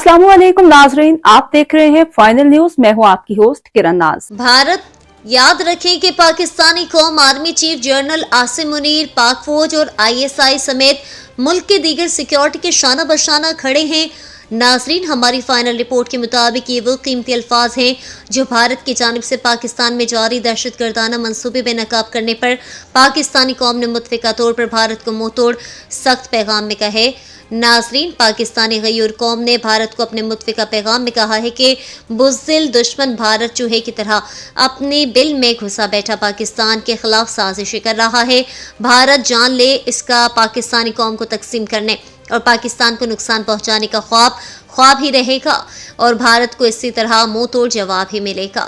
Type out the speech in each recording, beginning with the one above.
अस्सलाम वालेकुम नाजरीन, आप देख रहे हैं फाइनल न्यूज। मैं हूं आपकी होस्ट किरण नाज। भारत याद रखें कि पाकिस्तानी कौम army chief general Asim Munir, पाक फौज और ISI समेत मुल्क के दीगर सिक्योरिटी के शाना बशाना खड़े हैं। नाजरीन, हमारी फाइनल रिपोर्ट के मुताबिक ये वो कीमती अल्फाज हैं जो भारत की जानिब से पाकिस्तान में जारी दहशतगर्दाना मंसूबे बेनकाब करने पर पाकिस्तानी कौम ने मुतफ़िका तौर पर भारत को मुंह तोड़ सख्त पैगाम में कहे। नाजरीन, पाकिस्तानी गयूर कौम ने भारत को अपने मुतफ़िका पैगाम में कहा है कि बुज़दिल दुश्मन भारत चूहे की तरह अपने बिल में घुसा बैठा पाकिस्तान के खिलाफ साजिशें कर रहा है। भारत जान ले इसका पाकिस्तानी कौम को तकसीम करने और पाकिस्तान को नुकसान पहुंचाने का ख्वाब ही रहेगा और भारत को इसी तरह मुंह तोड़ जवाब ही मिलेगा।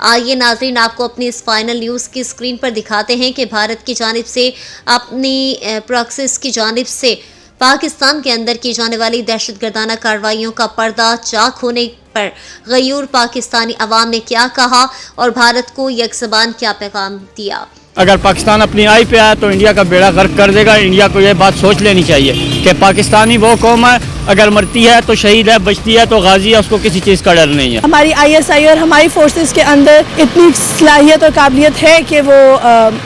आइए नाजरीन, आपको अपनी इस फाइनल न्यूज़ की स्क्रीन पर दिखाते हैं कि भारत की जानिब से अपनी प्रॉक्सिस की जानिब से पाकिस्तान के अंदर की जाने वाली दहशतगर्दाना कार्रवाइयों का पर्दा चाक होने पर गयूर पाकिस्तानी अवाम ने क्या कहा और भारत को यकज़बान क्या पैगाम दिया। अगर पाकिस्तान अपनी आई पे आया तो इंडिया का बेड़ा गर्क कर देगा। इंडिया को यह बात सोच लेनी चाहिए कि पाकिस्तानी वो कौम है, अगर मरती है तो शहीद है, बचती है तो गाजी है, उसको किसी चीज़ का डर नहीं है। हमारी ISI और हमारी फोर्सेस के अंदर इतनी सलाहियत और काबिलियत है कि वो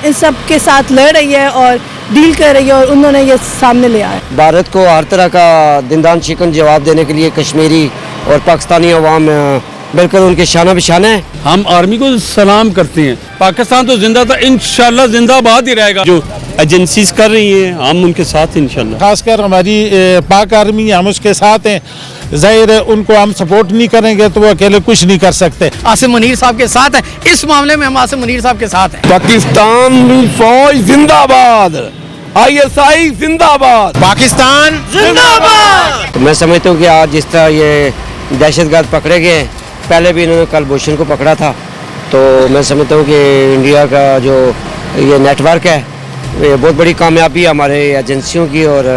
इन सब के साथ लड़ रही है और डील कर रही है और उन्होंने ये सामने ले आया। भारत को हर तरह का दिनदान शिकन जवाब देने के लिए कश्मीरी और पाकिस्तानी अवाम बिल्कुल उनके शाना बिशाना है। हम आर्मी को सलाम करते हैं। पाकिस्तान तो जिंदा था, इंशाल्लाह जिंदाबाद ही रहेगा। जो एजेंसीज कर रही हैं हम उनके साथ इंशाल्लाह। खासकर हमारी पाक आर्मी, हम उसके साथ हैं। जाहिर है उनको हम सपोर्ट नहीं करेंगे तो वो अकेले कुछ नहीं कर सकते। आसिम मुनीर साहब के साथ हैं, इस मामले में हम आसिम मुनीर साहब के साथ हैं। पाकिस्तान फौज जिंदाबाद, ISI जिंदाबाद, पाकिस्तान जिंदाबाद। तो मैं समझता हूँ कि आज जिस तरह ये दहशतगर्द पकड़े गए, पहले भी इन्होंने कलभूषण को पकड़ा था, तो मैं समझता हूँ कि इंडिया का जो ये नेटवर्क है ये बहुत बड़ी कामयाबी है हमारे एजेंसियों की और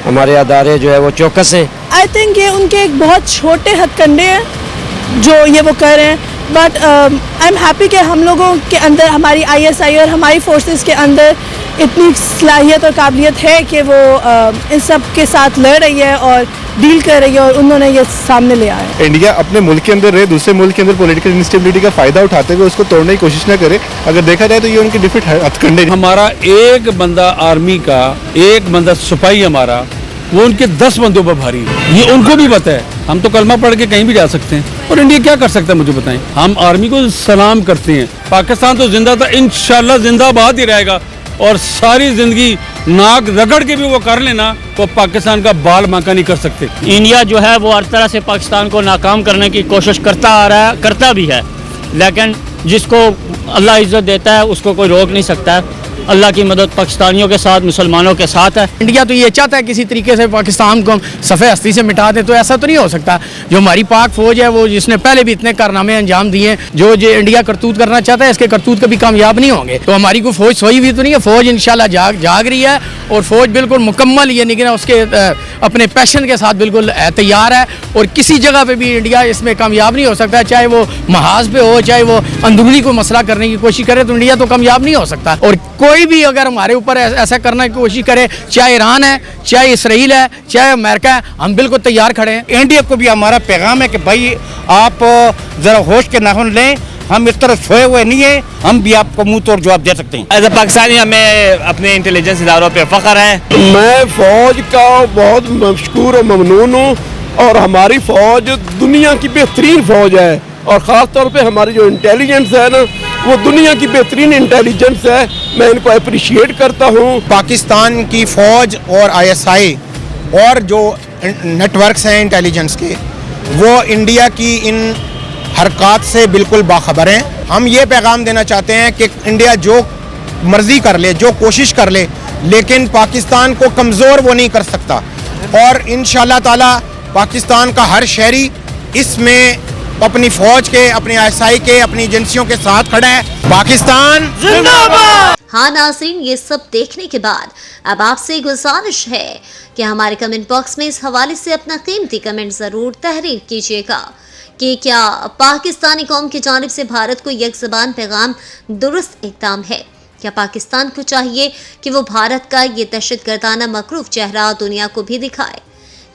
हमारे अदारे जो है वो चौकस हैं। आई थिंक ये उनके एक बहुत छोटे हथकंडे हैं जो ये वो कर रहे हैं, बट आई एम हैप्पी कि हम लोगों के अंदर, हमारी ISI और हमारी फोर्सेस के अंदर इतनी सलाहियत और काबिलियत है कि वो इन सब के साथ लड़ रही है और डील कर रही है और उन्होंने ये सामने ले आया। इंडिया अपने मुल्क के अंदर रहे, दूसरे मुल्क के अंदर पॉलिटिकल इंस्टेबिलिटी का फायदा उठाते हुए उसको तोड़ने की कोशिश न करे। अगर देखा जाए तो ये उनके डिफिट हथकंडे। हमारा एक बंदा आर्मी का, एक बंदा सिपाही हमारा, वो उनके 10 बंदों पर भारी है। ये उनको भी पता है। हम तो कलमा पढ़ के कहीं भी जा सकते हैं और इंडिया क्या कर सकता है मुझे बताएं। हम आर्मी को सलाम करते हैं। पाकिस्तान तो जिंदा था, इंशाल्लाह जिंदाबाद ही रहेगा और सारी जिंदगी नाक रगड़ के भी वो कर लेना, वो पाकिस्तान का बाल बांका नहीं कर सकते। इंडिया जो है वो हर तरह से पाकिस्तान को नाकाम करने की कोशिश करता आ रहा है, करता भी है, लेकिन जिसको अल्लाह इज्जत देता है उसको कोई रोक नहीं सकता है। अल्लाह की मदद पाकिस्तानियों के साथ, मुसलमानों के साथ है। इंडिया तो ये चाहता है किसी तरीके से पाकिस्तान को सफ़े हस्ती से मिटा दे, तो ऐसा तो नहीं हो सकता। जो हमारी पाक फौज है वो जिसने पहले भी इतने कारनामे अंजाम दिए, जो इंडिया करतूत करना चाहता है इसके करतूत कभी कामयाब नहीं होंगे। तो हमारी कोई फौज सोई हुई तो नहीं है, फौज इंशाल्लाह जाग रही है और फौज बिल्कुल मुकम्मल ये निगरान उसके अपने पैशन के साथ बिल्कुल तैयार है और किसी जगह पे भी इंडिया इसमें कामयाब नहीं हो सकता। चाहे वो महाज पे हो, चाहे वो अंदरूनी को मसला करने की कोशिश करे, तो इंडिया तो कामयाब नहीं हो सकता। और कोई भी अगर हमारे ऊपर ऐसा करने की कोशिश करे, चाहे ईरान है, चाहे इसराइल है, चाहे अमेरिका है, हम बिल्कुल तैयार खड़े हैं। इंडिया को भी हमारा पैगाम है कि भाई आप जरा होश के नाखून लें, हम इस तरह सोए हुए नहीं है, हम भी आपको मुंह तोड़ जवाब दे सकते हैं। एज ए पाकिस्तानी हमें अपने इंटेलिजेंस इदारों पे फख्र है। मैं फौज का बहुत मशकूर और ममनून हूँ और हमारी फौज दुनिया की बेहतरीन फौज है और ख़ास तौर पे हमारी जो इंटेलिजेंस है ना, वो दुनिया की बेहतरीन इंटेलिजेंस है। मैं इनको अप्रिशिएट करता हूँ। पाकिस्तान की फौज और ISI और जो नेटवर्क्स हैं इंटेलिजेंस के, वो इंडिया की इन हरकत से बिल्कुल बाखबर हैं। हम ये पैगाम देना चाहते हैं कि इंडिया जो मर्जी कर ले, जो कोशिश कर ले, लेकिन पाकिस्तान को कमज़ोर वो नहीं कर सकता और इंशाल्लाह ताला पाकिस्तान का हर शहरी इसमें अपनी फौज के, अपनी ISI के, अपनी एजेंसियों के साथ खड़ा है। पाकिस्तान जिंदाबाद। हाँ नाज़रीन, ये सब देखने के बाद अब आपसे गुजारिश है कि हमारे कमेंट बॉक्स में इस हवाले से अपना कीमती कमेंट ज़रूर तहरीर कीजिएगा कि क्या पाकिस्तानी कौम की जानिब से भारत को यकज़बान पैगाम दुरुस्त इक़दाम है। क्या पाकिस्तान को चाहिए कि वो भारत का ये दहशतगर्दाना मकरूफ चेहरा दुनिया को भी दिखाए।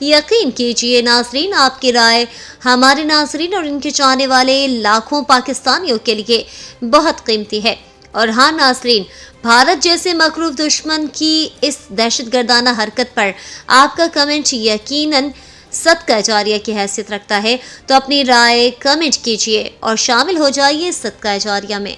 यकीन कीजिए नाजरीन, आपकी राय हमारे नाजरीन और इनके चाहने वाले लाखों पाकिस्तानियों के लिए बहुत कीमती है। और हाँ नाजरीन, भारत जैसे मकरूफ दुश्मन की इस दहशतगर्दाना हरकत पर आपका कमेंट यकीनन सदका जारिया की हैसियत रखता है, तो अपनी राय कमेंट कीजिए और शामिल हो जाइए सदका जारिया में।